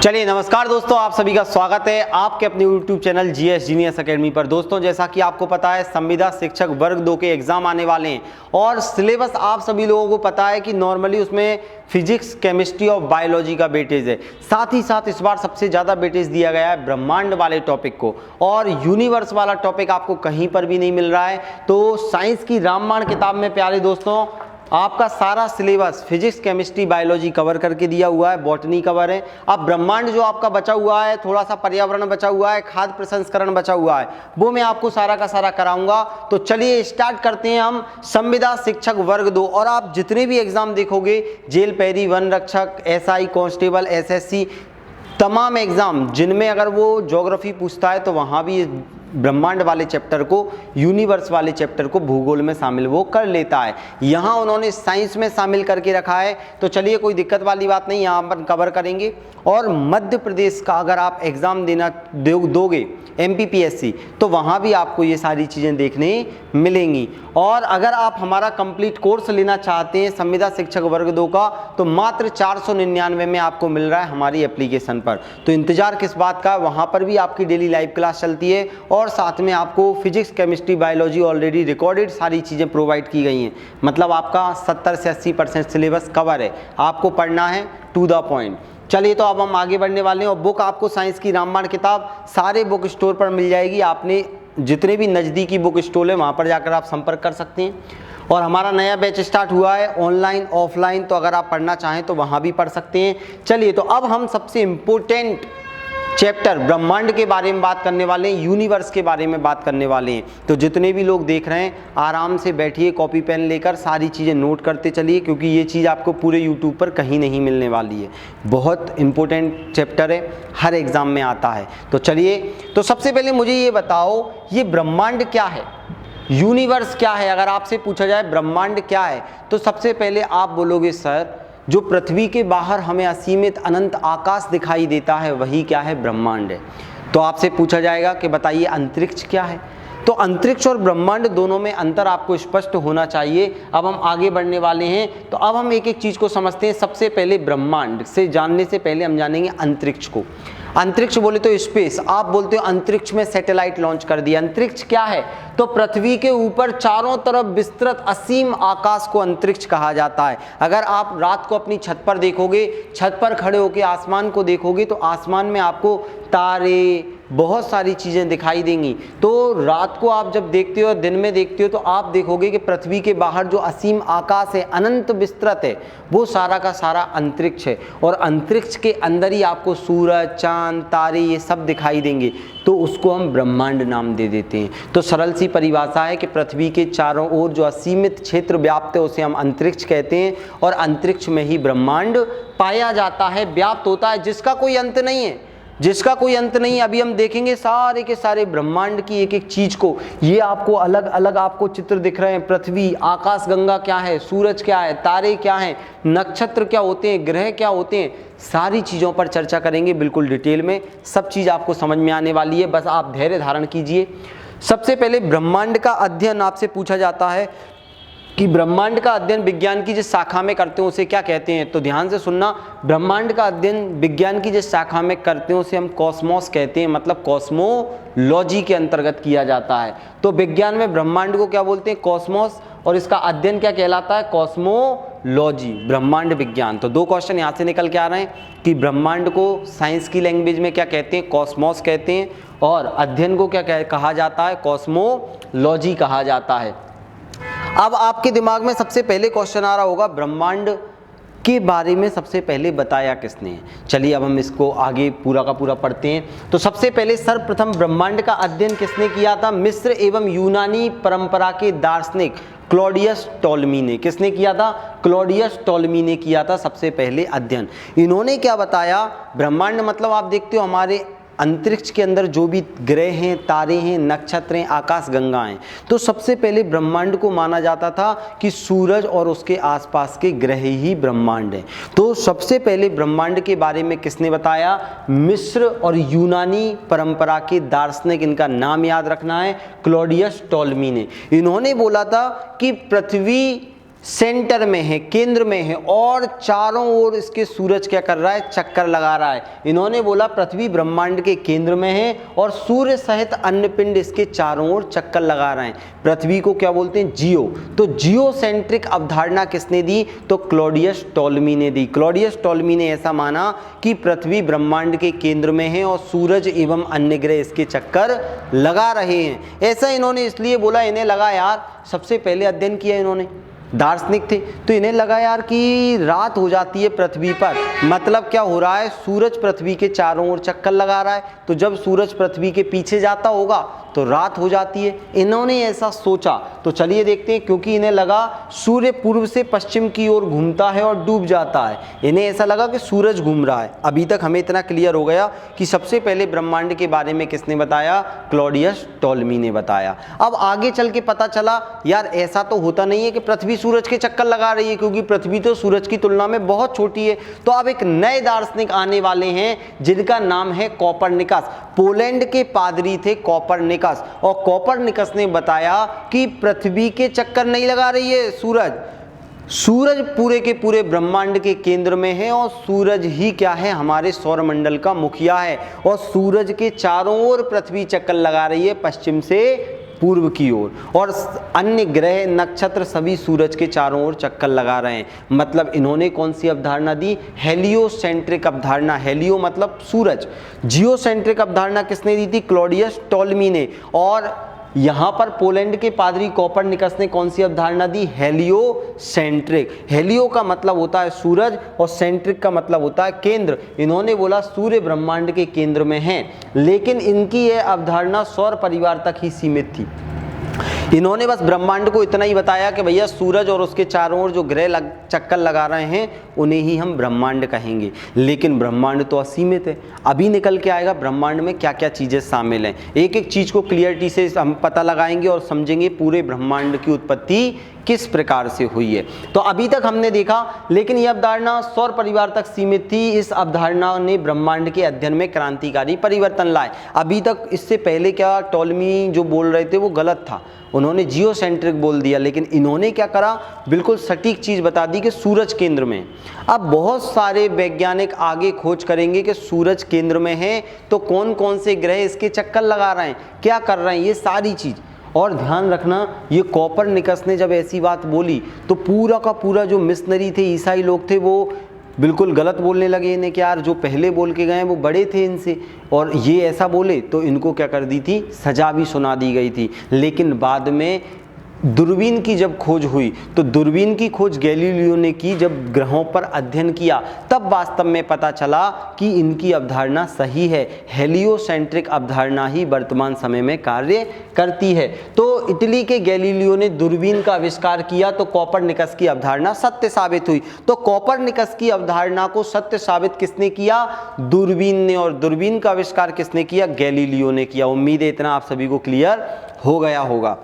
चलिए नमस्कार दोस्तों, आप सभी का स्वागत है आपके अपने YouTube channel GS genius academy पर। दोस्तों जैसा कि आपको पता है संविदा शिक्षक वर्ग 2 के एग्जाम आने वाले हैं और सिलेबस आप सभी लोगों को पता है कि नॉर्मली उसमें फिजिक्स, केमिस्ट्री और बायोलॉजी का वेटेज है। साथ ही साथ इस बार सबसे ज़्यादा वेटेज दिया गया है ब्रह्मांड वाले टॉपिक को और यूनिवर्स वाला टॉपिक आपको कहीं पर भी नहीं मिल रहा है। तो साइंस की रामबाण किताब में प्यारे दोस्तों आपका सारा syllabus physics, chemistry, biology cover करके दिया हुआ है, बॉटनी कवर है। अब ब्रह्मांड जो आपका बचा हुआ है, थोड़ा सा पर्यावरण बचा हुआ है, खाद्य प्रसंस्करण बचा हुआ है, वो मैं आपको सारा का सारा कराऊंगा। तो चलिए स्टार्ट करते हैं हम संविदा शिक्षक वर्ग 2। और आप जितने भी एग्जाम देखोगे, जेल पैरी, वन रक्षक, एसआई, कांस्टेबल, एसएससी, तमाम एग्जाम जिनमें अगर वो ज्योग्राफी पूछता है तो वहाँ भी ब्रह्मांड वाले चैप्टर को, यूनिवर्स वाले चैप्टर को भूगोल में शामिल वो कर लेता है। यहाँ उन्होंने साइंस में शामिल करके रखा है। तो चलिए कोई दिक्कत वाली बात नहीं, यहाँ पर कवर करेंगे। और मध्य प्रदेश का अगर आप एग्ज़ाम देना दोगे MPPSC, तो वहाँ भी आपको ये सारी चीज़ें देखने मिलेंगी। और अगर आप हमारा कंप्लीट कोर्स लेना चाहते हैं संविदा शिक्षक वर्ग 2 का, तो मात्र 499 में आपको मिल रहा है हमारी एप्लीकेशन पर। तो इंतजार किस बात का, वहाँ पर भी आपकी डेली लाइव क्लास चलती है और साथ में आपको physics, chemistry, biology already recorded सारी चीज़ें प्रोवाइड की गई हैं। मतलब आपका 70 से 80% सिलेबस कवर है, आपको पढ़ना है टू द पॉइंट। चलिए तो अब हम आगे बढ़ने वाले हैं। और बुक आपको साइंस की रामबाण किताब सारे बुक स्टोर पर मिल जाएगी। आपने जितने भी नज़दीकी बुक स्टोर है वहाँ पर जाकर आप संपर्क कर सकते हैं। और हमारा नया बैच स्टार्ट हुआ है ऑनलाइन ऑफलाइन, तो अगर आप पढ़ना चाहें तो वहाँ भी पढ़ सकते हैं। चलिए तो अब हम सबसे इम्पोर्टेंट चैप्टर ब्रह्मांड के बारे में बात करने वाले हैं, यूनिवर्स के बारे में बात करने वाले हैं। तो जितने भी लोग देख रहे हैं आराम से बैठिए, कॉपी पेन लेकर सारी चीज़ें नोट करते चलिए, क्योंकि ये चीज़ आपको पूरे यूट्यूब पर कहीं नहीं मिलने वाली है। बहुत इंपॉर्टेंट चैप्टर है, हर एग्ज़ाम में आता है। तो चलिए, तो सबसे पहले मुझे ये बताओ, ये ब्रह्मांड क्या है, यूनिवर्स क्या है। अगर आपसे पूछा जाए ब्रह्मांड क्या है, तो सबसे पहले आप बोलोगे सर जो पृथ्वी के बाहर हमें असीमित अनंत आकाश दिखाई देता है वही क्या है, ब्रह्मांड है। तो आपसे पूछा जाएगा कि बताइए अंतरिक्ष क्या है। तो अंतरिक्ष और ब्रह्मांड दोनों में अंतर आपको स्पष्ट होना चाहिए। अब हम आगे बढ़ने वाले हैं, तो अब हम एक एक चीज़ को समझते हैं। सबसे पहले ब्रह्मांड से जानने से पहले हम जानेंगे अंतरिक्ष को। अंतरिक्ष बोले तो स्पेस, आप बोलते हो अंतरिक्ष में सैटेलाइट लॉन्च कर दिया। अंतरिक्ष क्या है, तो पृथ्वी के ऊपर चारों तरफ विस्तृत असीम आकाश को अंतरिक्ष कहा जाता है। अगर आप रात को अपनी छत पर देखोगे, छत पर खड़े होकर आसमान को देखोगे, तो आसमान में आपको तारे, बहुत सारी चीज़ें दिखाई देंगी। तो रात को आप जब देखते हो, दिन में देखते हो, तो आप देखोगे कि पृथ्वी के बाहर जो असीम आकाश है, अनंत विस्तृत है, वो सारा का सारा अंतरिक्ष है। और अंतरिक्ष के अंदर ही आपको सूरज, चांद, तारे ये सब दिखाई देंगे, तो उसको हम ब्रह्मांड नाम दे देते हैं। तो सरल सी परिभाषा है कि पृथ्वी के चारों ओर जो असीमित क्षेत्र व्याप्त है उसे हम अंतरिक्ष कहते हैं। और अंतरिक्ष में ही ब्रह्मांड पाया जाता है, व्याप्त होता है, जिसका कोई अंत नहीं है, जिसका कोई अंत नहीं। अभी हम देखेंगे सारे के सारे ब्रह्मांड की एक एक चीज को। ये आपको अलग अलग आपको चित्र दिख रहे हैं। पृथ्वी, आकाश गंगा क्या है, सूरज क्या है, तारे क्या हैं, नक्षत्र क्या होते हैं, ग्रह क्या होते हैं, सारी चीज़ों पर चर्चा करेंगे बिल्कुल डिटेल में। सब चीज़ आपको समझ में आने वाली है, बस आप धैर्य धारण कीजिए। सबसे पहले ब्रह्मांड का अध्ययन आपसे पूछा जाता है कि ब्रह्मांड का अध्ययन विज्ञान की जिस शाखा में करते हैं उसे क्या कहते हैं। तो ध्यान से सुनना, ब्रह्मांड का अध्ययन विज्ञान की जिस शाखा में करते हैं उसे हम कॉस्मोस कहते हैं, मतलब कॉस्मोलॉजी के अंतर्गत किया जाता है। तो विज्ञान में ब्रह्मांड को क्या बोलते हैं, कॉस्मोस, और इसका अध्ययन क्या कहलाता है, कॉस्मोलॉजी, ब्रह्मांड विज्ञान। तो दो क्वेश्चन यहाँ से निकल के आ रहे हैं कि ब्रह्मांड को साइंस की लैंग्वेज में क्या कहते हैं, कॉस्मोस कहते हैं, और अध्ययन को क्या कहा जाता है, कॉस्मोलॉजी कहा जाता है। अब आपके दिमाग में सबसे पहले क्वेश्चन आ रहा होगा, ब्रह्मांड के बारे में सबसे पहले बताया किसने है। चलिए अब हम इसको आगे पूरा का पूरा पढ़ते हैं। तो सबसे पहले सर्वप्रथम ब्रह्मांड का अध्ययन किसने किया था, मिस्र एवं यूनानी परंपरा के दार्शनिक क्लॉडियस टॉलमी ने। किसने किया था, क्लॉडियस टॉलमी ने किया था सबसे पहले अध्ययन। इन्होंने क्या बताया, ब्रह्मांड मतलब आप देखते हो हमारे अंतरिक्ष के अंदर जो भी ग्रह हैं, तारे हैं, नक्षत्र हैं, आकाश गंगा हैं। तो सबसे पहले ब्रह्मांड को माना जाता था कि सूरज और उसके आसपास के ग्रह ही ब्रह्मांड हैं। तो सबसे पहले ब्रह्मांड के बारे में किसने बताया, मिस्र और यूनानी परंपरा के दार्शनिक, इनका नाम याद रखना है, क्लॉडियस टॉलमी ने। इन्होंने बोला था कि पृथ्वी सेंटर में है, केंद्र में है और चारों ओर इसके सूरज क्या कर रहा है, चक्कर लगा रहा है। इन्होंने बोला पृथ्वी ब्रह्मांड के केंद्र में है और सूर्य सहित अन्य पिंड इसके चारों ओर चक्कर लगा रहे हैं। पृथ्वी को क्या बोलते हैं, जियो। तो जियो सेंट्रिक अवधारणा किसने दी, तो क्लॉडियस टॉलमी ने दी। क्लॉडियस टॉलमी ने ऐसा माना कि पृथ्वी ब्रह्मांड के केंद्र में है और सूरज एवं अन्य ग्रह इसके चक्कर लगा रहे हैं। ऐसा इन्होंने इसलिए बोला, इन्हें लगा यार, सबसे पहले अध्ययन किया इन्होंने, दार्शनिक थे, तो इन्हें लगा यार कि रात हो जाती है पृथ्वी पर, मतलब क्या हो रहा है, सूरज पृथ्वी के चारों ओर चक्कर लगा रहा है, तो जब सूरज पृथ्वी के पीछे जाता होगा तो रात हो जाती है। इन्होंने ऐसा सोचा, तो चलिए देखते हैं, क्योंकि इन्हें लगा सूर्य पूर्व से पश्चिम की ओर घूमता है और डूब जाता है, इन्हें ऐसा लगा कि सूरज घूम रहा है। अभी तक हमें इतना क्लियर हो गया कि सबसे पहले ब्रह्मांड के बारे में किसने बताया, क्लॉडियस टॉलमी ने बताया। अब आगे चल के पता चला यार ऐसा तो होता नहीं है कि पृथ्वी सूरज के चक्कर लगा रही है, क्योंकि पृथ्वी तो सूरज की तुलना में बहुत छोटी है। तो अब एक नए दार्शनिक आने वाले हैं जिनका नाम है कोपरनिकस। पोलैंड के पादरी थे कोपरनिकस, और कोपरनिकस ने बताया कि पृथ्वी के चक्कर नहीं लगा रही है सूरज पूरे के पूरे ब्रह्मांड के केंद्र में है और सूरज ही क्या है, हमारे सौरमंडल का मुखिया है, और सूरज के चारों ओर पृथ्वी चक्कर लगा रही है पश्चिम से पूर्व की ओर, और अन्य ग्रह नक्षत्र सभी सूरज के चारों ओर चक्कर लगा रहे हैं। मतलब इन्होंने कौन सी अवधारणा दी, हेलियोसेंट्रिक अवधारणा। हेलियो मतलब सूरज, जियोसेंट्रिक अवधारणा किसने दी थी, क्लॉडियस टॉलमी ने। और यहाँ पर पोलैंड के पादरी कोपरनिकस ने कौन सी अवधारणा दी, हेलियोसेंट्रिक। हेलियो का मतलब होता है सूरज और सेंट्रिक का मतलब होता है केंद्र। इन्होंने बोला सूर्य ब्रह्मांड के केंद्र में है, लेकिन इनकी यह अवधारणा सौर परिवार तक ही सीमित थी। इन्होंने बस ब्रह्मांड को इतना ही बताया कि भैया सूरज और उसके चारों ओर जो ग्रह चक्कर लगा रहे हैं उन्हें ही हम ब्रह्मांड कहेंगे, लेकिन ब्रह्मांड तो असीमित है। अभी निकल के आएगा ब्रह्मांड में क्या क्या चीज़ें शामिल हैं, एक एक चीज़ को क्लियरिटी से हम पता लगाएंगे और समझेंगे पूरे ब्रह्मांड की उत्पत्ति किस प्रकार से हुई है। तो अभी तक हमने देखा, लेकिन यह अवधारणा सौर परिवार तक सीमित थी। इस अवधारणा ने ब्रह्मांड के अध्ययन में क्रांतिकारी परिवर्तन लाए। अभी तक इससे पहले क्या टॉलमी जो बोल रहे थे वो गलत था, उन्होंने जियोसेंट्रिक बोल दिया, लेकिन इन्होंने क्या करा, बिल्कुल सटीक चीज़ बता दी कि सूरज केंद्र में। अब बहुत सारे वैज्ञानिक आगे खोज करेंगे कि सूरज केंद्र में है तो कौन कौन से ग्रह इसके चक्कर लगा रहे हैं, क्या कर रहे हैं, ये सारी चीज़। और ध्यान रखना, ये कोपरनिकस ने जब ऐसी बात बोली तो पूरा का पूरा जो मिशनरी थे, ईसाई लोग थे, वो बिल्कुल गलत बोलने लगे इन्हें कि यार जो पहले बोल के गए वो बड़े थे इनसे, और ये ऐसा बोले तो इनको क्या कर दी थी, सजा भी सुना दी गई थी। लेकिन बाद में दूरबीन की जब खोज हुई तो दूरबीन की खोज गैलीलियो ने की, जब ग्रहों पर अध्ययन किया तब वास्तव में पता चला कि इनकी अवधारणा सही है। हेलियोसेंट्रिक अवधारणा ही वर्तमान समय में कार्य करती है। तो इटली के गैलीलियो ने दूरबीन का आविष्कार किया तो कोपरनिकस की अवधारणा सत्य साबित हुई। तो कोपरनिकस की अवधारणा को सत्य साबित किसने किया, दूरबीन ने, और दूरबीन का आविष्कार किसने किया, गैलीलियो ने किया। उम्मीद है इतना आप सभी को क्लियर हो गया होगा।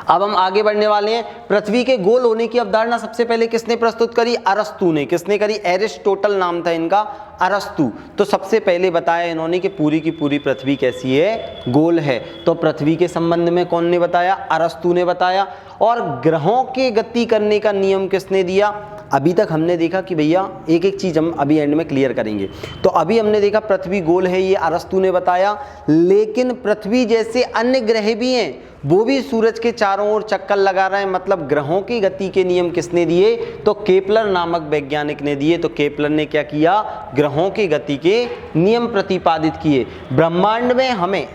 अब हम आगे बढ़ने वाले हैं। पृथ्वी के गोल होने की अवधारणा सबसे पहले किसने प्रस्तुत करी, अरस्तु ने। किसने करी, एरिस्टोटल नाम था इनका, अरस्तु। तो सबसे पहले बताया इन्होंने कि पूरी की पूरी पृथ्वी कैसी है, गोल है। तो पृथ्वी के संबंध में कौन ने बताया, अरस्तु ने बताया। और ग्रहों के गति करने का नियम किसने दिया, अभी तक हमने देखा कि भैया एक एक चीज़ हम अभी एंड में क्लियर करेंगे। तो अभी हमने देखा पृथ्वी गोल है, ये अरस्तु ने बताया, लेकिन पृथ्वी जैसे अन्य ग्रह भी हैं, वो भी सूरज के चारों ओर चक्कर लगा रहे हैं। मतलब ग्रहों की गति के नियम किसने दिए, तो केपलर नामक वैज्ञानिक ने दिए। तो केपलर ने क्या किया, ग्रहों की गति के नियम प्रतिपादित किए। ब्रह्मांड में हमें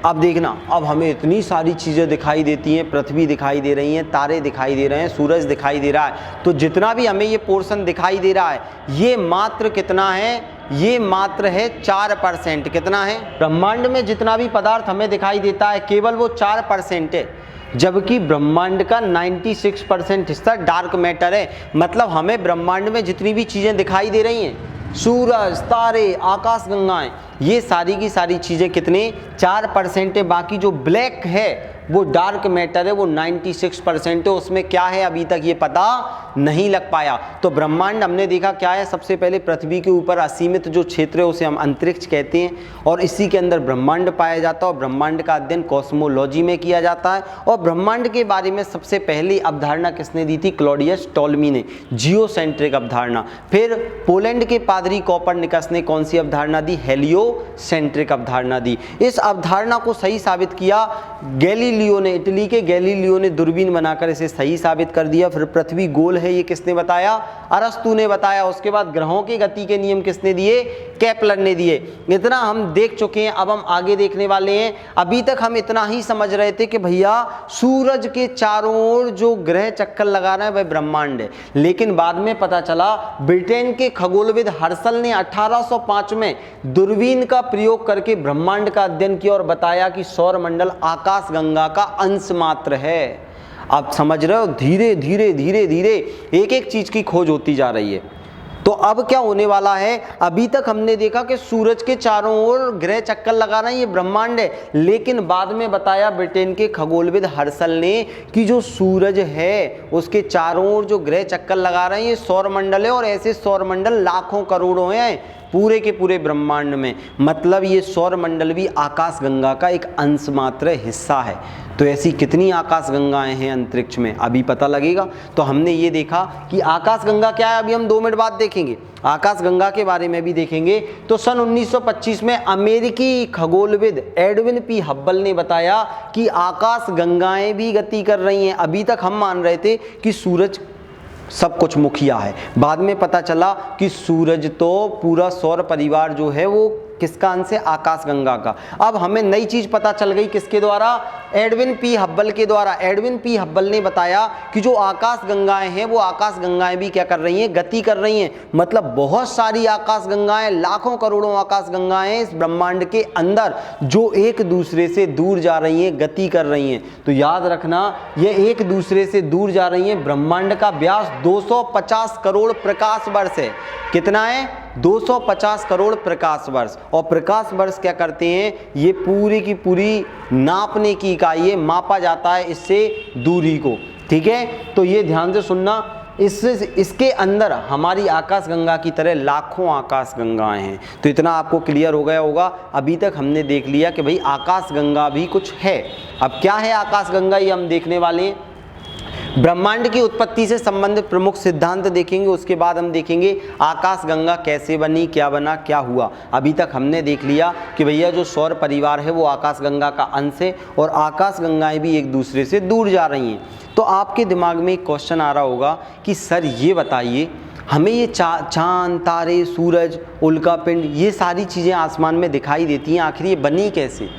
अब देखना, अब हमें इतनी सारी चीज़ें दिखाई देती हैं, पृथ्वी दिखाई दे रही हैं, तारे दिखाई दे रहे हैं, सूरज दिखाई दे रहा है। तो जितना भी हमें ये पोर्शन दिखाई दे रहा है, ये मात्र कितना है, ये मात्र है 4%। कितना है, ब्रह्मांड में जितना भी पदार्थ हमें दिखाई देता है केवल वो 4% है, जबकि ब्रह्मांड का 96% हिस्सा डार्क मैटर है। मतलब हमें ब्रह्मांड में जितनी भी चीज़ें दिखाई दे रही हैं, सूरज, तारे, आकाशगंगाएं, ये सारी की सारी चीज़ें कितने, 4% है। बाकी जो ब्लैक है वो डार्क मैटर है, वो 96% है। उसमें क्या है अभी तक ये पता नहीं लग पाया। तो ब्रह्मांड हमने देखा क्या है, सबसे पहले पृथ्वी के ऊपर असीमित जो क्षेत्र है उसे हम अंतरिक्ष कहते हैं, और इसी के अंदर ब्रह्मांड पाया जाता है, और ब्रह्मांड का अध्ययन कॉस्मोलॉजी में किया जाता है। और ब्रह्मांड के बारे में सबसे पहली अवधारणा किसने दी थी? क्लॉडियस टॉलमी ने, जियोसेंट्रिक अवधारणा। फिर पोलैंड के पादरी कोपरनिकस ने कौन सी अवधारणा दी? हेलियोसेंट्रिक अवधारणा दी। इस अवधारणा को सही साबित किया गैलीलियो ने, इटली के गैलीलियो ने दूरबीन बनाकर इसे सही साबित कर दिया। फिर पृथ्वी गोल है ये किसने बताया? अरस्तु ने बताया। उसके बाद ग्रहों की गति के नियम किसने दिए? केपलर ने दिए। इतना हम देख चुके हैं, अब हम आगे देखने वाले हैं। अभी तक हम इतना ही समझ रहे थे कि भैया सूरज के चारों ओर जो ग्रह चक्कर लगा रहे हैं वह ब्रह्मांड है, लेकिन बाद में पता चला ब्रिटेन के खगोलविद हर्शल ने 1805 में दूरबीन का प्रयोग करके ब्रह्मांड का अध्ययन किया और बताया कि सौरमंडल आकाशगंगा का अंश मात्र है। आप समझ रहे हो, धीरे धीरे धीरे धीरे एक एक चीज की खोज होती जा रही है। तो अब क्या होने वाला है? अभी तक हमने देखा कि सूरज के चारों ओर ग्रह चक्कर लगा रहे हैं, ये ब्रह्मांड है, लेकिन बाद में बताया ब्रिटेन के खगोलविद हर्शल ने कि जो सूरज है उसके चारों ओर जो ग्रह चक्कर लगा रहे हैं ये सौरमंडल है, और ऐसे सौरमंडल लाखों करोड़ों हैं पूरे के पूरे ब्रह्मांड में। मतलब ये सौरमंडल भी आकाशगंगा का एक अंश मात्र हिस्सा है। तो ऐसी कितनी आकाशगंगाएं हैं अंतरिक्ष में, अभी पता लगेगा। तो हमने ये देखा कि आकाशगंगा क्या है, अभी हम 2 मिनट बाद देखेंगे। आकाशगंगा के बारे में भी देखेंगे। तो सन 1925 में अमेरिकी खगोलविद एडविन पी हब्बल ने बताया कि आकाशगंगाएं भी गति कर रही हैं। अभी तक हम मान रहे थे कि सूरज सब कुछ मुखिया है, बाद में पता चला कि सूरज तो पूरा सौर परिवार जो है वो किसका अंश है? आकाशगंगा का। अब हमें नई चीज पता चल गई, किसके द्वारा? एडविन पी हब्बल के द्वारा। एडविन पी हब्बल ने बताया कि जो आकाशगंगाएं हैं वो आकाशगंगाएं भी क्या कर रही हैं? गति कर रही हैं। मतलब बहुत सारी आकाशगंगाएं, लाखों करोड़ों आकाशगंगाएं इस ब्रह्मांड के अंदर जो एक दूसरे से दूर जा रही हैं, गति कर रही हैं। तो याद रखना, ये एक दूसरे से दूर जा रही हैं। ब्रह्मांड का व्यास 250 करोड़ प्रकाश वर्ष है। कितना है? 250 करोड़ प्रकाश वर्ष। और प्रकाश वर्ष क्या करते हैं? ये पूरी की पूरी नापने की इकाई है, मापा जाता है इससे दूरी को। ठीक है, तो ये ध्यान से सुनना। इसके अंदर हमारी आकाशगंगा की तरह लाखों आकाशगंगाएं हैं। तो इतना आपको क्लियर हो गया होगा। अभी तक हमने देख लिया कि भाई आकाशगंगा भी कुछ है। अब क्या है आकाशगंगा, ये हम देखने वाले हैं। ब्रह्मांड की उत्पत्ति से संबंधित प्रमुख सिद्धांत देखेंगे, उसके बाद हम देखेंगे आकाशगंगा कैसे बनी, क्या बना, क्या हुआ। अभी तक हमने देख लिया कि भैया जो सौर परिवार है वो आकाशगंगा का अंश है, और आकाशगंगाएं भी एक दूसरे से दूर जा रही हैं। तो आपके दिमाग में एक क्वेश्चन आ रहा होगा कि सर ये बताइए, हमें ये चांद, तारे, सूरज, उल्का पिंड, ये सारी चीज़ें आसमान में दिखाई देती हैं, आखिर ये बनी कैसे?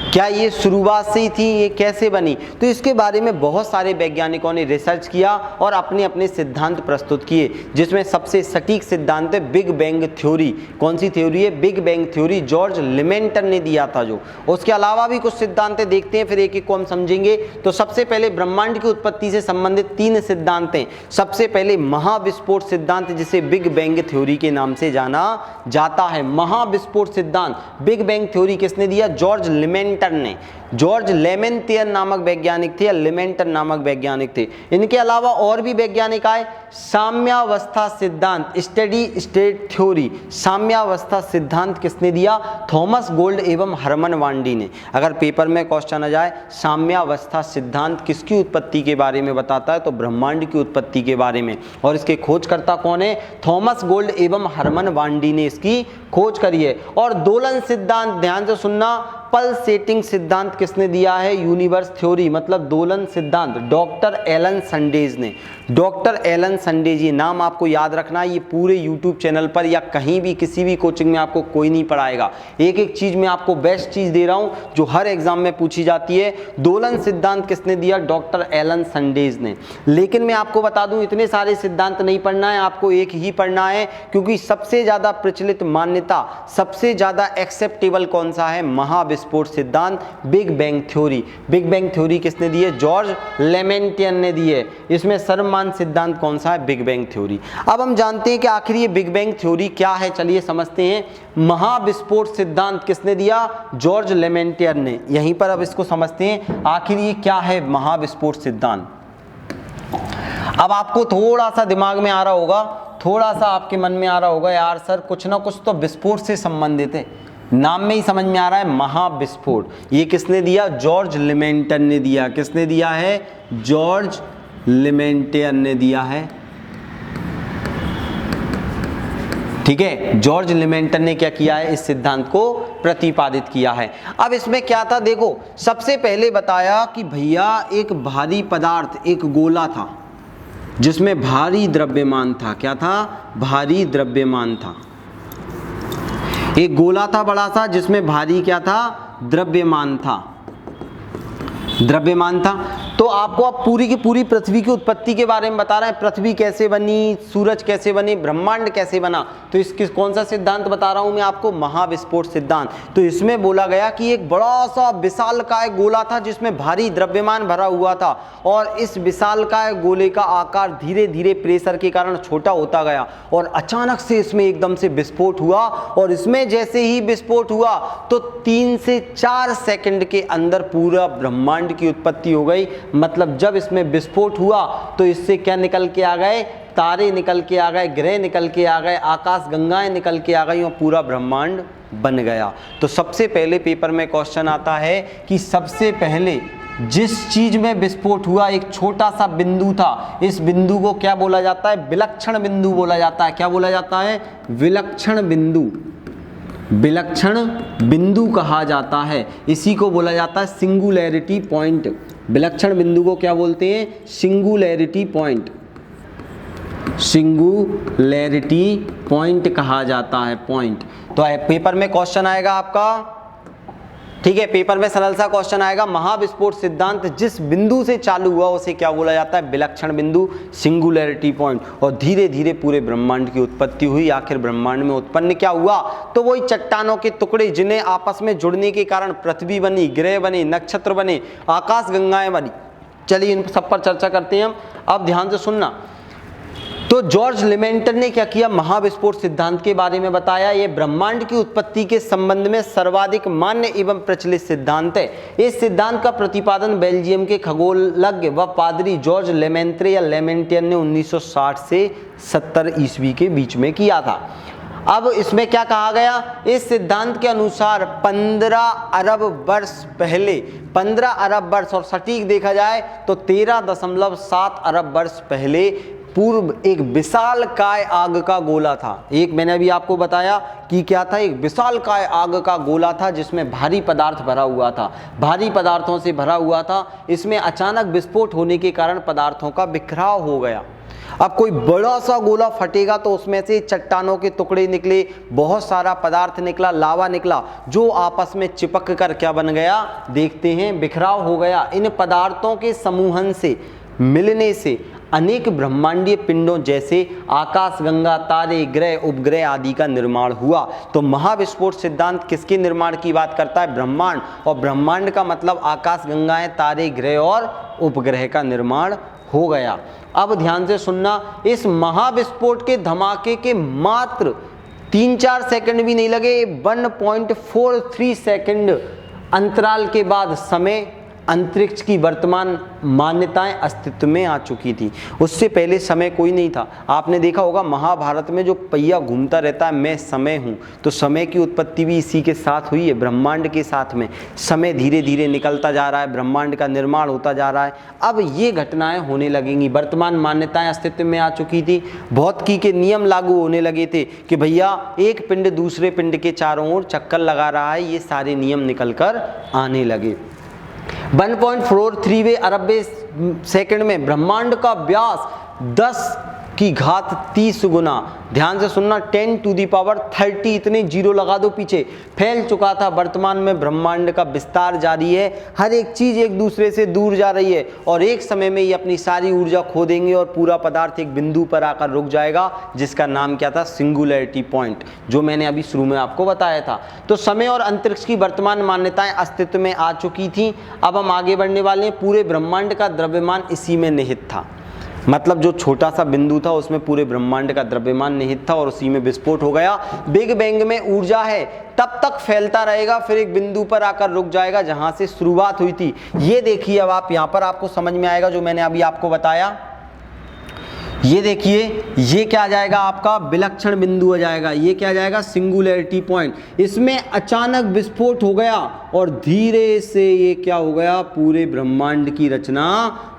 क्या ये शुरुआत से ही थी? ये कैसे बनी? तो इसके बारे में बहुत सारे वैज्ञानिकों ने रिसर्च किया और अपने अपने सिद्धांत प्रस्तुत किए, जिसमें सबसे सटीक सिद्धांत है बिग बैंग थ्योरी। कौन सी थ्योरी है? बिग बैंग थ्योरी, जॉर्ज लिमेंटन ने दिया था जो। उसके अलावा भी कुछ सिद्धांत देखते हैं, फिर एक एक को हम समझेंगे। तो सबसे पहले ब्रह्मांड की उत्पत्ति से संबंधित 3 सिद्धांत हैं। सबसे पहले महाविस्फोट सिद्धांत, जिसे बिग बैंग थ्योरी के नाम से जाना जाता है। महाविस्फोट सिद्धांत, बिग बैंग थ्योरी किसने दिया? जॉर्ज लिमेंटन ने। जॉर्ज लेमेंटियर नामक वैज्ञानिक थे या लिमेंटन नामक वैज्ञानिक थे। इनके अलावा और भी वैज्ञानिक आए। साम्यावस्था सिद्धांत, स्टेडी स्टेट थ्योरी, साम्यावस्था सिद्धांत किसने दिया? थॉमस गोल्ड एवं हरमन वांडी ने। अगर पेपर में क्वेश्चन आ जाए साम्यावस्था सिद्धांत किसकी उत्पत्ति के बारे में बताता है, तो ब्रह्मांड की उत्पत्ति के बारे में। और इसके खोजकर्ता कौन है? थॉमस गोल्ड एवं हरमन वांडी ने इसकी खोज करी है। और दोलन सिद्धांत, ध्यान से सुनना, पल्सेटिंग सिद्धांत किसने दिया है? यूनिवर्स थ्योरी, मतलब दोलन सिद्धांत, डॉक्टर एलन संडेज ने। डॉक्टर एलन संडेज, ये नाम आपको याद रखना। ये पूरे यूट्यूब चैनल पर या कहीं भी किसी भी कोचिंग में आपको कोई नहीं पढ़ाएगा। एक एक चीज में आपको बेस्ट चीज दे रहा हूं जो हर एग्जाम में पूछी जाती है। दोलन सिद्धांत किसने दिया? डॉक्टर एलन संडेज ने। लेकिन मैं आपको बता दूं, इतने सारे सिद्धांत नहीं पढ़ना है, आपको एक ही पढ़ना है, क्योंकि सबसे ज्यादा प्रचलित मान्यता, सबसे ज्यादा एक्सेप्टेबल कौन सा है? महाविस्फोट सिद्धांत, big bang theory. Big bang theory किसने दी है? जॉर्ज लेमेंटियन ने दी है। इसमें सर्वमान्य सिद्धांत कौन सा है? Big bang theory. अब हम जानते हैं कि आखिर ये बिग बैंग थ्योरी क्या है, चलिए समझते हैं। महाविस्फोट सिद्धांत किसने दिया? जॉर्ज लेमेंटियर ने। यहीं पर अब इसको समझते हैं आखिर ये क्या है महाविस्फोट सिद्धांत। अब आपको थोड़ा सा दिमाग में आ रहा होगा, थोड़ा सा आपके मन में आ रहा होगा, यार सर कुछ ना कुछ तो विस्फोट से संबंधित है, नाम में ही समझ में आ रहा है महाविस्फोट। ये किसने दिया? जॉर्ज लिमेंटन ने दिया। किसने दिया है? जॉर्ज लिमेंटन ने दिया है। ठीक है, जॉर्ज लिमेंटन ने क्या किया है? इस सिद्धांत को प्रतिपादित किया है। अब इसमें क्या था देखो, सबसे पहले बताया कि भैया एक भारी पदार्थ, एक गोला था जिसमें भारी द्रव्यमान था। क्या था? भारी द्रव्यमान था। एक गोला था बड़ा सा जिसमें भारी क्या था? द्रव्यमान था। द्रव्यमान था। तो आपको अब पूरी की पूरी पृथ्वी की उत्पत्ति के बारे में बता रहे हैं। पृथ्वी कैसे बनी, सूरज कैसे बने, ब्रह्मांड कैसे बना। तो इसके कौन सा सिद्धांत बता रहा हूं मैं आपको? महाविस्फोट सिद्धांत। तो इसमें बोला गया कि एक बड़ा सा विशालकाय गोला था जिसमें भारी द्रव्यमान भरा हुआ था, और इस विशालकाय गोले का आकार धीरे धीरे प्रेशर के कारण छोटा होता गया, और अचानक से इसमें एकदम से विस्फोट हुआ। और इसमें जैसे ही विस्फोट हुआ तो 3 से 4 सेकंड के अंदर पूरा ब्रह्मांड की उत्पत्ति हो गई। मतलब जब इसमें विस्फोट हुआ तो इससे क्या निकल के आ गए? तारे निकल के आ गए, ग्रह निकल के आ गए, आकाश गंगाएं निकल के आ गई और पूरा ब्रह्मांड बन गया। तो सबसे पहले पेपर में क्वेश्चन आता है कि सबसे पहले जिस चीज में विस्फोट हुआ एक छोटा सा बिंदु था, इस बिंदु को क्या बोला जाता है? विलक्षण बिंदु बोला जाता है। क्या बोला जाता है? विलक्षण बिंदु। विलक्षण बिंदु कहा जाता है। इसी को बोला जाता है सिंगुलैरिटी पॉइंट। विलक्षण बिंदु को क्या बोलते हैं? Singularity point. सिंगुलैरिटी पॉइंट कहा जाता है। पॉइंट। तो पेपर में क्वेश्चन आएगा आपका, ठीक है, पेपर में सरल सा क्वेश्चन आएगा, महाविस्फोट सिद्धांत जिस बिंदु से चालू हुआ उसे क्या बोला जाता है? विलक्षण बिंदु, सिंगुलैरिटी पॉइंट। और धीरे धीरे पूरे ब्रह्मांड की उत्पत्ति हुई। आखिर ब्रह्मांड में उत्पन्न क्या हुआ? तो वही चट्टानों के टुकड़े जिन्हें आपस में जुड़ने के कारण पृथ्वी बनी, ग्रह बने, नक्षत्र बने, आकाश गंगाएं बनी। चलिए इन सब पर चर्चा करते हैं हम। अब ध्यान से सुनना। तो जॉर्ज लिमेंटन ने क्या किया? महाविस्फोट सिद्धांत के बारे में बताया। ये ब्रह्मांड की उत्पत्ति के संबंध में सर्वाधिक मान्य एवं प्रचलित सिद्धांत है। इस सिद्धांत का प्रतिपादन बेल्जियम के खगोलज्ञ व पादरी जॉर्ज लेमेंत्रे या लेमेंटियन ने 1960 से 70 ईस्वी के बीच में किया था। अब इसमें क्या कहा गया? इस सिद्धांत के अनुसार 15 अरब वर्ष पहले, 15 अरब वर्ष, और सटीक देखा जाए तो 13.7 अरब वर्ष पहले पूर्व एक विशालकाय आग का गोला था। एक मैंने अभी आपको बताया कि क्या था? एक विशालकाय आग का गोला था जिसमें भारी पदार्थ भरा हुआ था, भारी पदार्थों से भरा हुआ था। इसमें अचानक विस्फोट होने के कारण पदार्थों का बिखराव हो गया। अब कोई बड़ा सा गोला फटेगा तो उसमें से चट्टानों के टुकड़े निकले, बहुत सारा पदार्थ निकला, लावा निकला, जो आपस में चिपक कर क्या बन गया? देखते हैं, बिखराव हो गया। इन पदार्थों के समूहन से, मिलने से अनेक ब्रह्मांडीय पिंडों जैसे आकाश गंगा, तारे, ग्रह, उपग्रह आदि का निर्माण हुआ। तो महाविस्फोट सिद्धांत किसके निर्माण की बात करता है? ब्रह्मांड। और ब्रह्मांड का मतलब आकाश गंगाएं, तारे, ग्रह और उपग्रह का निर्माण हो गया। अब ध्यान से सुनना, इस महाविस्फोट के धमाके के मात्र 3-4 सेकंड भी नहीं लगे, 1.43 सेकंड अंतराल के बाद समय, अंतरिक्ष की वर्तमान मान्यताएं अस्तित्व में आ चुकी थी। उससे पहले समय कोई नहीं था। आपने देखा होगा महाभारत में जो पहिया घूमता रहता है, मैं समय हूँ, तो समय की उत्पत्ति भी इसी के साथ हुई है, ब्रह्मांड के साथ में। समय धीरे धीरे निकलता जा रहा है, ब्रह्मांड का निर्माण होता जा रहा है। अब ये घटनाएं होने लगेंगी। वर्तमान मान्यताएं अस्तित्व में आ चुकी थी, भौतिकी के नियम लागू होने लगे थे कि भैया एक पिंड दूसरे पिंड के चारों ओर चक्कर लगा रहा है। ये सारे नियम निकल कर आने लगे। 1.43वें अरबवें सेकंड में ब्रह्मांड का व्यास 10⁻30 गुना, ध्यान से सुनना, 10⁻30, इतने जीरो लगा दो पीछे, फैल चुका था। वर्तमान में ब्रह्मांड का विस्तार जारी है, हर एक चीज एक दूसरे से दूर जा रही है, और एक समय में ये अपनी सारी ऊर्जा खो देंगे और पूरा पदार्थ एक बिंदु पर आकर रुक जाएगा, जिसका नाम क्या था? सिंगुलैरिटी पॉइंट, जो मैंने अभी शुरू में आपको बताया था। तो समय और अंतरिक्ष की वर्तमान मान्यताएं अस्तित्व में आ चुकी थी। अब हम आगे बढ़ने वाले हैं। पूरे ब्रह्मांड का द्रव्यमान इसी में निहित था। मतलब जो छोटा सा बिंदु था उसमें पूरे ब्रह्मांड का द्रव्यमान निहित था और उसी में विस्फोट हो गया। बिग बैंग में ऊर्जा है, तब तक फैलता रहेगा, फिर एक बिंदु पर आकर रुक जाएगा जहां से शुरुआत हुई थी। ये देखिए, अब आप यहां पर आपको समझ में आएगा जो मैंने अभी आपको बताया। ये देखिए, ये क्या आ जाएगा आपका विलक्षण बिंदु आ जाएगा, ये क्या आ जाएगा सिंगुलैरिटी पॉइंट। इसमें अचानक विस्फोट हो गया और धीरे से ये क्या हो गया, पूरे ब्रह्मांड की रचना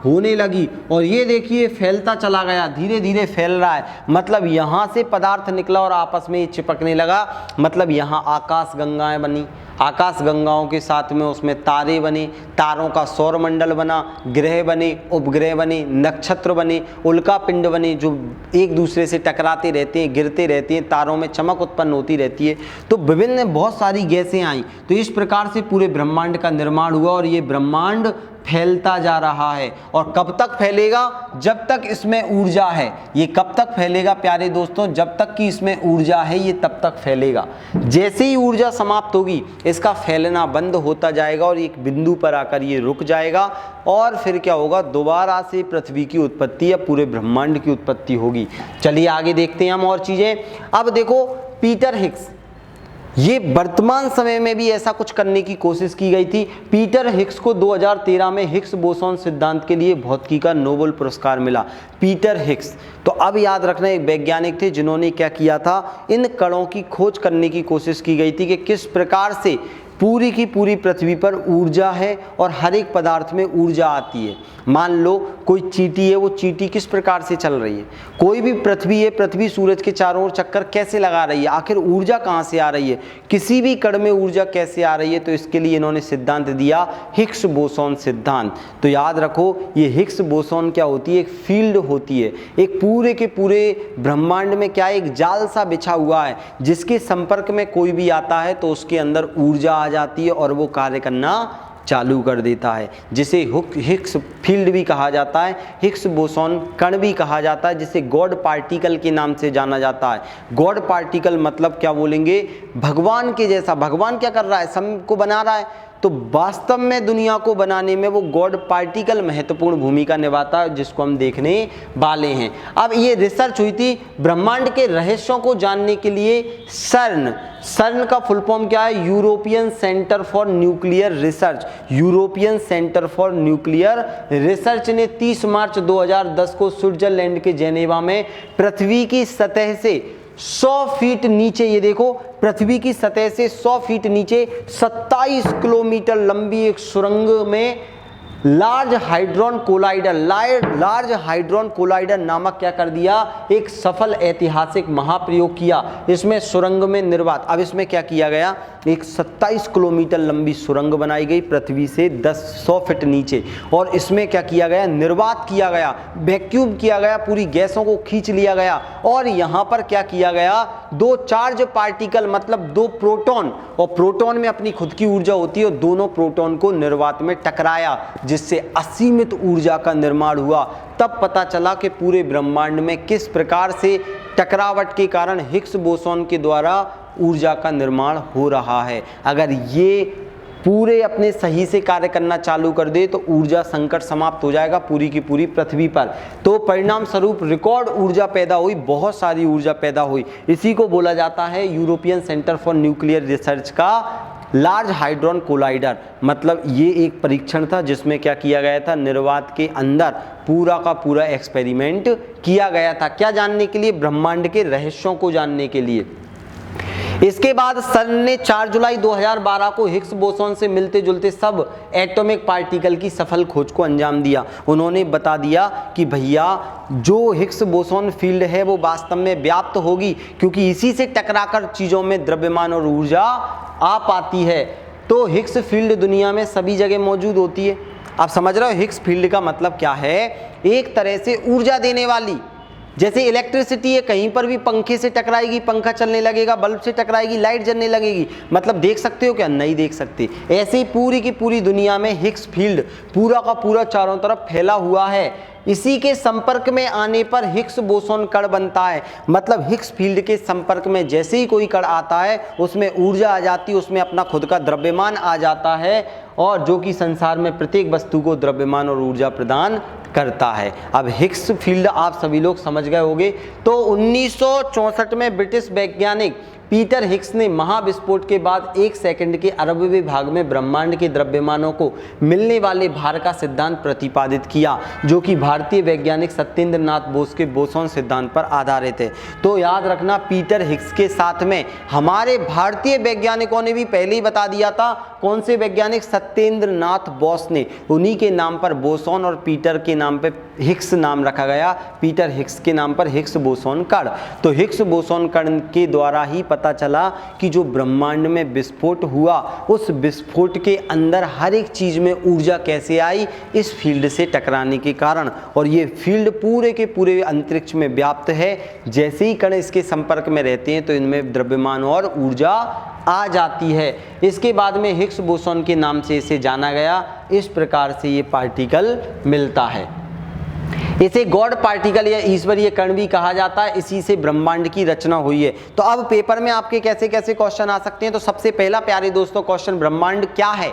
होने लगी। और ये देखिए फैलता चला गया, धीरे धीरे फैल रहा है, मतलब यहाँ से पदार्थ निकला और आपस में चिपकने लगा, मतलब यहाँ आकाश गंगाएं बनी, आकाश गंगाओं के साथ में उसमें तारे बने, तारों का सौरमंडल बना, ग्रह बने, उपग्रह बने, नक्षत्र बने, उल्का पिंड बने जो एक दूसरे से टकराते रहते हैं, गिरते रहते हैं, तारों में चमक उत्पन्न होती रहती है। तो विभिन्न बहुत सारी गैसें आई। तो इस प्रकार से पूरे ब्रह्मांड का निर्माण हुआ और ये ब्रह्मांड फैलता जा रहा है। और कब तक फैलेगा, जब तक इसमें ऊर्जा है। ये कब तक फैलेगा प्यारे दोस्तों, जब तक कि इसमें ऊर्जा है ये तब तक फैलेगा। जैसे ही ऊर्जा समाप्त होगी इसका फैलना बंद होता जाएगा और एक बिंदु पर आकर ये रुक जाएगा और फिर क्या होगा, दोबारा से पृथ्वी की उत्पत्ति या पूरे ब्रह्मांड की उत्पत्ति होगी। चलिए आगे देखते हैं हम और चीजें। अब देखो पीटर हिग्स, ये वर्तमान समय में भी ऐसा कुछ करने की कोशिश की गई थी। पीटर हिग्स को 2013 में हिग्स बोसॉन सिद्धांत के लिए भौतिकी का नोबेल पुरस्कार मिला। पीटर हिग्स, तो अब याद रखना एक वैज्ञानिक थे जिन्होंने क्या किया था, इन कणों की खोज करने की कोशिश की गई थी कि किस प्रकार से पूरी की पूरी पृथ्वी पर ऊर्जा है और हर एक पदार्थ में ऊर्जा आती है। मान लो कोई चींटी है, वो चींटी किस प्रकार से चल रही है, कोई भी पृथ्वी है, पृथ्वी सूरज के चारों ओर चक्कर कैसे लगा रही है, आखिर ऊर्जा कहाँ से आ रही है, किसी भी कण में ऊर्जा कैसे आ रही है। तो इसके लिए इन्होंने सिद्धांत दिया हिग्स बोसॉन सिद्धांत। तो याद रखो ये हिग्स बोसॉन क्या होती है, एक फील्ड होती है, एक पूरे के पूरे ब्रह्मांड में क्या एक जाल सा बिछा हुआ है जिसके संपर्क में कोई भी आता है तो उसके अंदर ऊर्जा आ जाती है और वो कार्य करना चालू कर देता है, जिसे हिग्स फील्ड भी कहा जाता है, हिग्स बोसॉन कण भी कहा जाता है, जिसे गॉड पार्टिकल के नाम से जाना जाता है। गॉड पार्टिकल मतलब क्या बोलेंगे, भगवान के जैसा। भगवान क्या कर रहा है, सबको बना रहा है, तो वास्तव में दुनिया को बनाने में वो गॉड पार्टिकल महत्वपूर्ण भूमिका निभाता है, जिसको हम देखने वाले हैं। अब ये रिसर्च हुई थी ब्रह्मांड के रहस्यों को जानने के लिए। सर्न का फुल फॉर्म क्या है, European centre for nuclear research. European centre for nuclear research ने 30 मार्च 2010 को स्विट्जरलैंड के जेनेवा में पृथ्वी की सतह से 100 फीट नीचे, ये देखो पृथ्वी की सतह से 100 फीट नीचे 27 किलोमीटर लंबी एक सुरंग में लार्ज हाइड्रोन कोलाइडर नामक क्या कर दिया, एक सफल ऐतिहासिक महाप्रयोग किया। इसमें सुरंग में निर्वात, अब इसमें क्या किया गया, एक 27 किलोमीटर लंबी सुरंग बनाई गई पृथ्वी से 100 फीट नीचे, और इसमें क्या किया गया, निर्वात किया गया, वैक्यूम किया गया, पूरी गैसों को खींच लिया गया। और यहाँ पर क्या किया गया, 2 चार्ज पार्टिकल मतलब 2 प्रोटॉन, और प्रोटॉन में अपनी खुद की ऊर्जा होती है, और दोनों प्रोटॉन को निर्वात में टकराया जिससे असीमित ऊर्जा का निर्माण हुआ। तब पता चला कि पूरे ब्रह्मांड में किस प्रकार से टकरावट के कारण हिग्स बोसॉन के द्वारा ऊर्जा का निर्माण हो रहा है। अगर ये पूरे अपने सही से कार्य करना चालू कर दे तो ऊर्जा संकट समाप्त हो जाएगा पूरी की पूरी पृथ्वी पर। तो परिणाम स्वरूप रिकॉर्ड ऊर्जा पैदा हुई, बहुत सारी ऊर्जा पैदा हुई। इसी को बोला जाता है European centre for nuclear research का लार्ज हाइड्रोन कोलाइडर। मतलब ये एक परीक्षण था जिसमें क्या किया गया था, निर्वात के अंदर पूरा का पूरा एक्सपेरिमेंट किया गया था। क्या जानने के लिए, ब्रह्मांड के रहस्यों को जानने के लिए। इसके बाद सर्न ने 4 जुलाई 2012 को हिग्स बोसॉन से मिलते जुलते सब एटॉमिक पार्टिकल की सफल खोज को अंजाम दिया। उन्होंने बता दिया कि भैया जो हिग्स बोसॉन फील्ड है वो वास्तव में व्याप्त होगी, क्योंकि इसी से टकराकर चीजों में द्रव्यमान और ऊर्जा आ पाती है। तो हिग्स फील्ड दुनिया में सभी जगह मौजूद होती है। आप समझ रहे हो हिग्स फील्ड का मतलब क्या है, एक तरह से ऊर्जा देने वाली। जैसे इलेक्ट्रिसिटी है, कहीं पर भी पंखे से टकराएगी, पंखा चलने लगेगा, बल्ब से टकराएगी, लाइट जलने लगेगी। मतलब देख सकते हो क्या, नहीं देख सकते। ऐसे ही पूरी की पूरी दुनिया में हिग्स फील्ड पूरा का पूरा चारों तरफ फैला हुआ है। इसी के संपर्क में आने पर हिग्स बोसॉन कण बनता है। मतलब हिग्स फील्ड के संपर्क में जैसे ही कोई कण आता है उसमें ऊर्जा आ जाती है, उसमें अपना खुद का द्रव्यमान आ जाता है, और जो कि संसार में प्रत्येक वस्तु को द्रव्यमान और ऊर्जा प्रदान करता है। अब हिग्स फील्ड आप सभी लोग समझ गए होंगे। तो 1964 में ब्रिटिश वैज्ञानिक पीटर हिग्स ने महाविस्फोट के बाद 1 सेकंड के अरबवें भाग में ब्रह्मांड के द्रव्यमानों को मिलने वाले भार का सिद्धांत प्रतिपादित किया, जो कि भारतीय वैज्ञानिक सत्येंद्र नाथ बोस के बोसोन सिद्धांत पर आधारित है। तो याद रखना, पीटर हिग्स के साथ में हमारे भारतीय वैज्ञानिकों ने भी पहले ही बता दिया था। कौन से वैज्ञानिक? सत्येंद्र नाथ बोस ने। उन्हीं के नाम पर बोसोन और पीटर के नाम पर हिग्स नाम रखा गया। पीटर हिग्स के नाम पर हिग्स बोसोन कण। तो हिग्स बोसोन कण के द्वारा ही पता चला कि जो ब्रह्मांड में विस्फोट हुआ, उस विस्फोट के अंदर हर एक चीज में ऊर्जा कैसे आई, इस फील्ड से टकराने के कारण। और ये फील्ड पूरे के पूरे अंतरिक्ष में व्याप्त है। जैसे ही कण इसके संपर्क में रहते हैं तो इनमें द्रव्यमान और ऊर्जा आ जाती है। इसके बाद में हिग्स बोसोन के नाम से इसे जाना गया। इस प्रकार से ये पार्टिकल मिलता है। इसे गॉड पार्टिकल या ईश्वरीय कण भी कहा जाता है। इसी से ब्रह्मांड की रचना हुई है। तो अब पेपर में आपके कैसे कैसे क्वेश्चन आ सकते हैं। तो सबसे पहला प्यारे दोस्तों क्वेश्चन, ब्रह्मांड क्या है?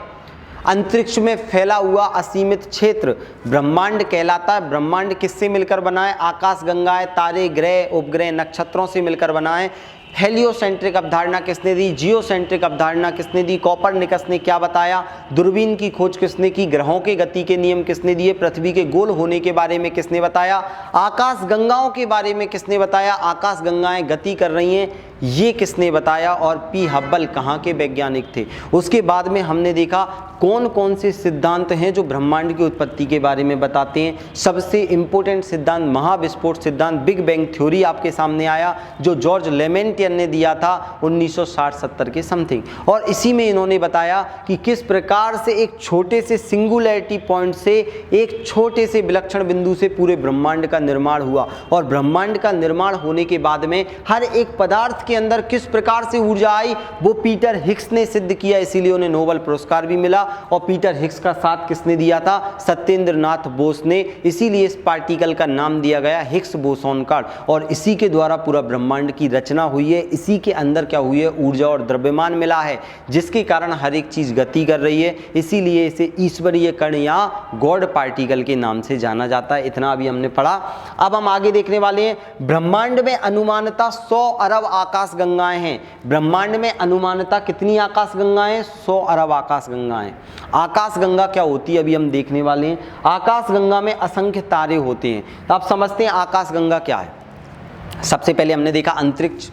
अंतरिक्ष में फैला हुआ असीमित क्षेत्र ब्रह्मांड कहलाता है। ब्रह्मांड किससे मिलकर बना है? आकाश गंगाएं, तारे, ग्रह, उपग्रह, नक्षत्रों से मिलकर बना है। हेलियोसेंट्रिक अवधारणा किसने दी? जियोसेंट्रिक अवधारणा किसने दी? कोपरनिकस ने क्या बताया? दूरबीन की खोज किसने की? ग्रहों के गति के नियम किसने दिए? पृथ्वी के गोल होने के बारे में किसने बताया? आकाश गंगाओं के बारे में किसने बताया? आकाश गंगाएं गति कर रही हैं, ये किसने बताया? और पी हब्बल कहाँ के वैज्ञानिक थे? उसके बाद में हमने देखा कौन कौन से सिद्धांत हैं जो ब्रह्मांड की उत्पत्ति के बारे में बताते हैं। सबसे इंपॉर्टेंट सिद्धांत महाविस्फोट सिद्धांत, बिग बैंग थ्योरी आपके सामने आया, जो जॉर्ज लेमेंटियन ने दिया था 1960-70 के समथिंग। और इसी में इन्होंने बताया कि किस प्रकार से एक छोटे से सिंगुलैरिटी पॉइंट से, एक छोटे से विलक्षण बिंदु से पूरे ब्रह्मांड का निर्माण हुआ। और ब्रह्मांड का निर्माण होने के बाद में हर एक पदार्थ के अंदर किस प्रकार से ऊर्जा आई, वो पीटर हिग्स ने सिद्ध किया। इसीलिए उन्हें नोबेल पुरस्कार भी मिला। और पीटर हिग्स का साथ किसने दिया था? सत्येंद्र नाथ बोस ने। इसीलिए इस पार्टिकल का नाम दिया गया हिग्स बोसोन कण। और इसी के द्वारा पूरा ब्रह्मांड की रचना हुई है। इसी के अंदर क्या हुई है? ऊर्जा और द्रव्यमान मिला है, जिसके कारण हर एक चीज गति कर रही है। इसीलिए इसे ईश्वरीय कण या गॉड पार्टिकल के नाम से जाना जाता है। इतना अभी हमने पढ़ा। अब हम आगे देखने वाले हैं। ब्रह्मांड में अनुमानतः 100 अरब आकाश गंगाएं हैं। ब्रह्मांड में अनुमानतः कितनी आकाश गंगाएं? 100 अरब आकाश गंगाएं। आकाश गंगा क्या होती है अभी हम देखने वाले हैं। आकाश गंगा में असंख्य तारे होते हैं। तो आप समझते हैं आकाश गंगा क्या है। सबसे पहले हमने देखा अंतरिक्ष,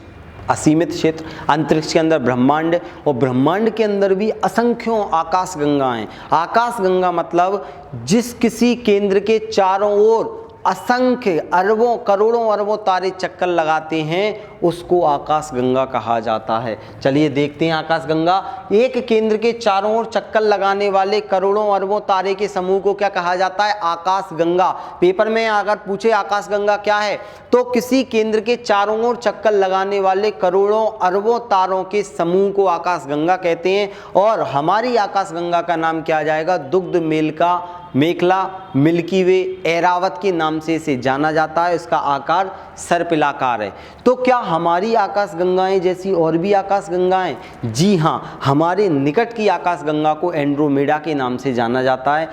असीमित क्षेत्र, अंतरिक्ष के अंदर ब्रह्मांड, और ब्रह्मांड के अंदर भी असंख्यों आकाश गंगाएं। आकाश गंगा मतलब जिस किसी केंद्र के चारों ओर असंख्य अरबों करोड़ों अरबों तारे चक्कर लगाते हैं, उसको आकाश गंगा कहा जाता है। चलिए देखते हैं आकाश गंगा। एक केंद्र के चारों ओर चक्कर लगाने वाले करोड़ों अरबों तारे के समूह को क्या कहा जाता है? आकाश गंगा। पेपर में अगर पूछे आकाश गंगा क्या है, तो किसी केंद्र के चारों ओर चक्कर लगाने वाले करोड़ों अरबों तारों के समूह को आकाश गंगा कहते हैं। और हमारी आकाश गंगा का नाम क्या आ जाएगा? दुग्ध मेखला, मिल्की वे, ऐरावत के नाम से इसे जाना जाता है। इसका आकार सर्पिलाकार है। तो क्या हमारी आकाश गंगाएं जैसी और भी आकाश गंगाएं? जी हाँ, हमारे निकट की आकाश गंगा को एंड्रोमेडा के नाम से जाना जाता है।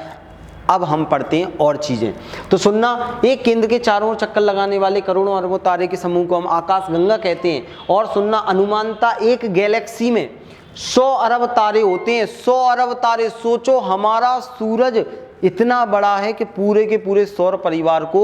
अब हम पढ़ते हैं और चीजें। तो सुनना, एक केंद्र के चारों ओर चक्कर लगाने वाले करोड़ों अरबों तारे के समूह को हम आकाश गंगा कहते हैं। और सुनना, अनुमानतः एक गैलेक्सी में 100 अरब तारे होते हैं। 100 अरब तारे। सोचो, हमारा सूरज इतना बड़ा है कि पूरे के पूरे सौर परिवार को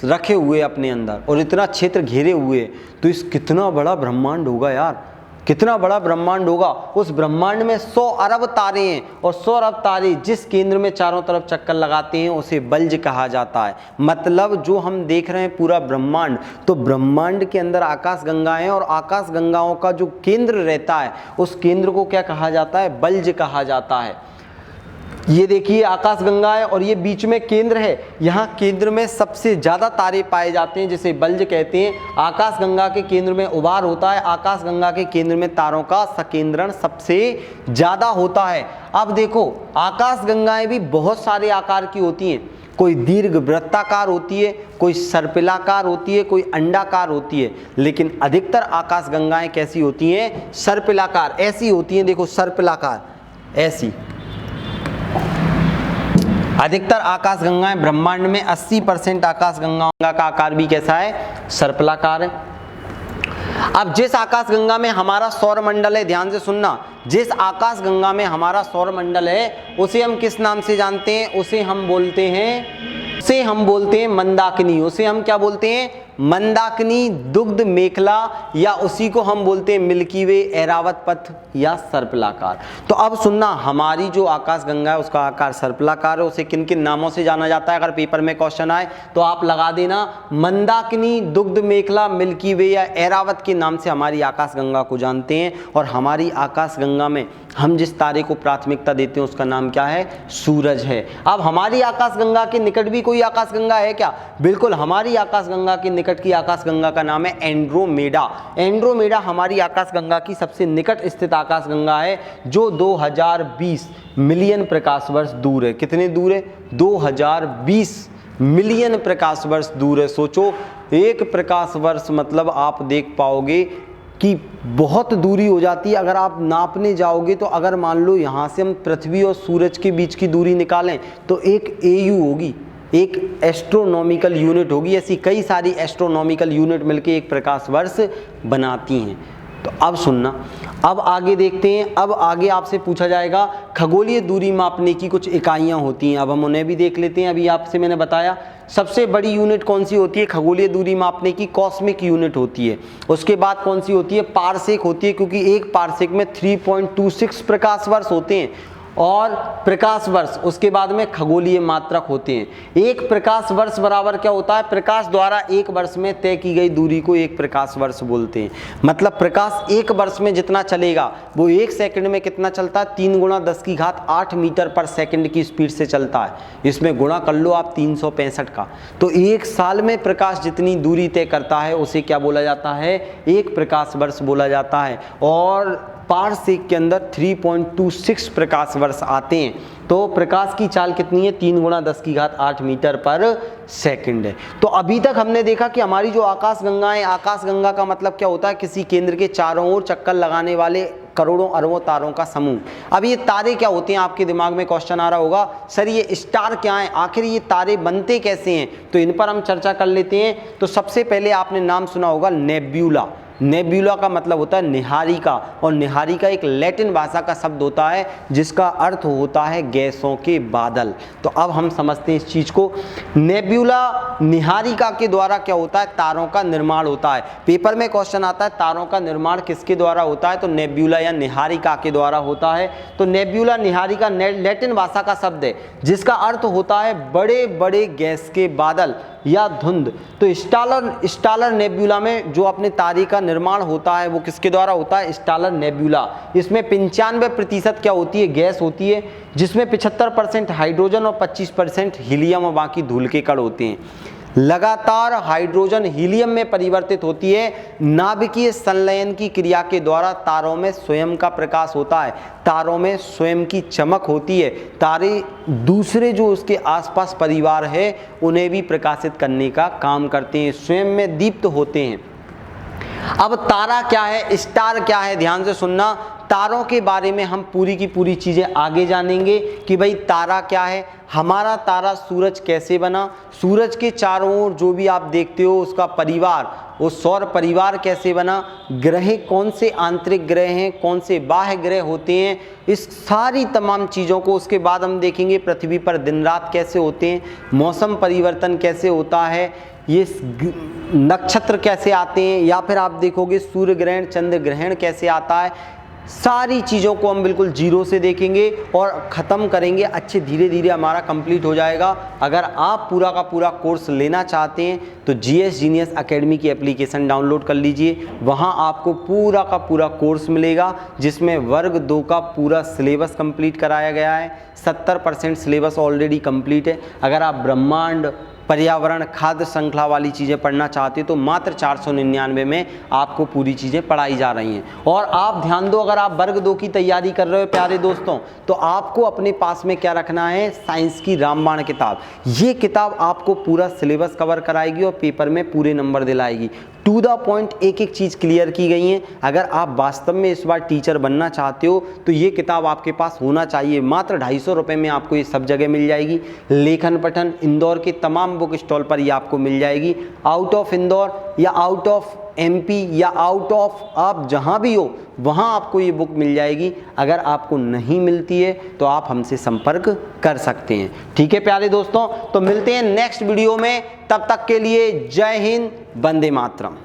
रखे हुए अपने अंदर, और इतना क्षेत्र घेरे हुए। तो इस कितना बड़ा ब्रह्मांड होगा यार, कितना बड़ा ब्रह्मांड होगा। उस ब्रह्मांड में 100 अरब तारे हैं, और 100 अरब तारे जिस केंद्र में चारों तरफ चक्कर लगाते हैं उसे बल्ज कहा जाता है। मतलब जो हम देख रहे हैं पूरा ब्रह्मांड, तो ब्रह्मांड के अंदर आकाश गंगाएं हैं, और आकाश गंगाओं का जो केंद्र रहता है उस केंद्र को क्या कहा जाता है? बल्ज कहा जाता है। ये देखिए आकाश गंगा है, और ये बीच में केंद्र है। यहाँ केंद्र में सबसे ज्यादा तारे पाए जाते हैं, जिसे बल्ज कहते हैं। आकाश गंगा के केंद्र में उभार होता है। आकाश गंगा के केंद्र में तारों का संकेंद्रण सबसे ज्यादा होता है। अब देखो, आकाश गंगाएं भी बहुत सारे आकार की होती हैं। कोई दीर्घ वृत्ताकार होती है, कोई सर्पिलाकार होती है, कोई अंडाकार होती है। लेकिन अधिकतर आकाश गंगाएं कैसी होती हैं? सर्पिलाकार। ऐसी होती हैं, देखो सर्पिलाकार ऐसी। अधिकतर आकाश गंगाएं ब्रह्मांड में 80% आकाश गंगा का आकार भी कैसा है, सर्पिलाकार है। अब जिस आकाश गंगा में हमारा सौर मंडल है, ध्यान से सुनना, जिस आकाश गंगा में हमारा सौर मंडल है उसे हम किस नाम से जानते हैं, उसे हम बोलते हैं मंदाकिनी। उसे हम क्या बोलते हैं, मंदाकिनी, दुग्ध मेखला, या उसी को हम बोलते हैं मिल्की वे, ऐरावत पथ या सर्पिलाकार। तो अब सुनना, हमारी जो आकाश गंगा है उसका आकार सर्पिलाकार है। उसे किन किन नामों से जाना जाता है, अगर पेपर में क्वेश्चन आए तो आप लगा देना मंदाकिनी, दुग्ध मेखला, मिल्की वे या ऐरावत के नाम से हमारी आकाश गंगा को जानते हैं। और हमारी आकाश गंगा में हम जिस तारे को प्राथमिकता देते हैं उसका नाम क्या है, सूरज है। अब हमारी आकाश गंगा के निकट भी कोई आकाश गंगा है क्या, बिल्कुल, हमारी आकाश गंगा के निकट की आकाश गंगा का नाम है एंड्रोमेडा। एंड्रोमेडा हमारी आकाश गंगा की सबसे निकट स्थित आकाश गंगा है, जो 2020 मिलियन प्रकाश वर्ष दूर है। कितने दूर है, 2020 मिलियन प्रकाश वर्ष दूर है। सोचो, एक प्रकाश वर्ष मतलब आप देख पाओगे कि बहुत दूरी हो जाती है। अगर आप नापने जाओगे तो अगर मान लो यहाँ से हम पृथ्वी और सूरज के बीच की दूरी निकालें तो एक AU होगी, एक एस्ट्रोनॉमिकल यूनिट होगी। ऐसी कई सारी एस्ट्रोनॉमिकल यूनिट मिलके एक प्रकाश वर्ष बनाती हैं। तो अब सुनना, अब आगे देखते हैं। अब आगे आपसे पूछा जाएगा खगोलीय दूरी मापने की कुछ इकाइयां होती हैं, अब हम उन्हें भी देख लेते हैं। अभी आपसे मैंने बताया सबसे बड़ी यूनिट कौन सी होती है खगोलीय दूरी मापने की, कॉस्मिक यूनिट होती है। उसके बाद कौन सी होती है, पारसेक होती है, क्योंकि एक पारसेक में 3.26 प्रकाश वर्ष होते हैं। और प्रकाश वर्ष, उसके बाद में खगोलीय मात्रक होते हैं। एक प्रकाश वर्ष बराबर क्या होता है, प्रकाश द्वारा एक वर्ष में तय की गई दूरी को एक प्रकाश वर्ष बोलते हैं। मतलब प्रकाश एक वर्ष में जितना चलेगा वो एक सेकंड में कितना चलता है, 3 × 10⁸ मीटर पर सेकंड की स्पीड से चलता है। इसमें गुणा कर लो आप 365 का। तो एक साल में प्रकाश जितनी दूरी तय करता है उसे क्या बोला जाता है, एक प्रकाश वर्ष बोला जाता है। और पारसेक के अंदर 3.26 प्रकाश वर्ष आते हैं। तो प्रकाश की चाल कितनी है, 3 × 10⁸ मीटर पर सेकंड है। तो अभी तक हमने देखा कि हमारी जो आकाश गंगा है, आकाश गंगा का मतलब क्या होता है, किसी केंद्र के चारों ओर चक्कर लगाने वाले करोड़ों अरबों तारों का समूह। अब ये तारे क्या होते हैं, आपके दिमाग में क्वेश्चन आ रहा होगा, सर ये स्टार क्या है, आखिर ये तारे बनते कैसे हैं। तो इन पर हम चर्चा कर लेते हैं। तो सबसे पहले आपने नाम सुना होगा नेब्यूला। नेब्यूला का मतलब होता है निहारिका, और निहारिका एक लैटिन भाषा का शब्द होता है जिसका अर्थ होता है गैसों के बादल। तो अब हम समझते हैं इस चीज को। नेब्यूला, निहारिका के द्वारा क्या होता है, तारों का निर्माण होता है। पेपर में क्वेश्चन आता है तारों का निर्माण किसके द्वारा होता है, तो नेब्यूला या निहारिका के द्वारा होता है। तो नेब्यूला, निहारिका लैटिन भाषा का शब्द है जिसका अर्थ होता है बड़े बड़े गैस के बादल या धुंध। तो स्टालर नेब्यूला में जो अपने तारे का निर्माण होता है वो किसके द्वारा होता है, स्टालर नेब्यूला। इसमें 95% क्या होती है, गैस होती है, जिसमें 75% हाइड्रोजन और 25% हीलियम और बाकी धूल के कण होते हैं। लगातार हाइड्रोजन हीलियम में परिवर्तित होती है। नाभिकीय संलयन की क्रिया के द्वारा तारों में स्वयं का प्रकाश होता है, तारों में स्वयं की चमक होती है। तारे दूसरे जो उसके आसपास परिवार है उन्हें भी प्रकाशित करने का काम करते हैं, स्वयं में दीप्त होते हैं। अब तारा क्या है, स्टार क्या है, ध्यान से सुनना। तारों के बारे में हम पूरी की पूरी चीजें आगे जानेंगे कि भाई तारा क्या है, हमारा तारा सूरज कैसे बना, सूरज के चारों ओर जो भी आप देखते हो उसका परिवार, वो सौर परिवार कैसे बना, ग्रह कौन से आंतरिक ग्रह हैं, कौन से बाह्य ग्रह होते हैं, इस सारी तमाम चीज़ों को। उसके बाद हम देखेंगे पृथ्वी पर दिन रात कैसे होते हैं, मौसम परिवर्तन कैसे होता है, ये नक्षत्र कैसे आते हैं, या फिर आप देखोगे सूर्य ग्रहण, चंद्र ग्रहण कैसे आता है। सारी चीज़ों को हम बिल्कुल जीरो से देखेंगे और ख़त्म करेंगे। अच्छे धीरे धीरे हमारा कंप्लीट हो जाएगा। अगर आप पूरा का पूरा कोर्स लेना चाहते हैं तो GS जीनियस एकेडमी की एप्लीकेशन डाउनलोड कर लीजिए। वहाँ आपको पूरा का पूरा कोर्स मिलेगा जिसमें वर्ग 2 का पूरा सिलेबस कंप्लीट कराया गया है। 70% सिलेबस ऑलरेडी कंप्लीट है। अगर आप ब्रह्मांड, पर्यावरण, खाद्य श्रृंखला वाली चीज़ें पढ़ना चाहते तो मात्र 499 में आपको पूरी चीज़ें पढ़ाई जा रही हैं। और आप ध्यान दो, अगर आप वर्ग 2 की तैयारी कर रहे हो प्यारे दोस्तों, तो आपको अपने पास में क्या रखना है, साइंस की रामबाण किताब। ये किताब आपको पूरा सिलेबस कवर कराएगी और पेपर में पूरे नंबर दिलाएगी। टू द पॉइंट एक एक चीज़ क्लियर की गई है। अगर आप वास्तव में इस बार टीचर बनना चाहते हो तो ये किताब आपके पास होना चाहिए। मात्र 250 रुपये में आपको ये सब जगह मिल जाएगी। लेखन पठन इंदौर के तमाम बुक स्टॉल पर ये आपको मिल जाएगी। आउट ऑफ इंदौर या आउट ऑफ MP या आउट ऑफ आप जहाँ भी हो वहाँ आपको ये बुक मिल जाएगी। अगर आपको नहीं मिलती है तो आप हमसे संपर्क कर सकते हैं। ठीक है प्यारे दोस्तों, तो मिलते हैं नेक्स्ट वीडियो में। तब तक के लिए जय हिंद, वंदे मातरम।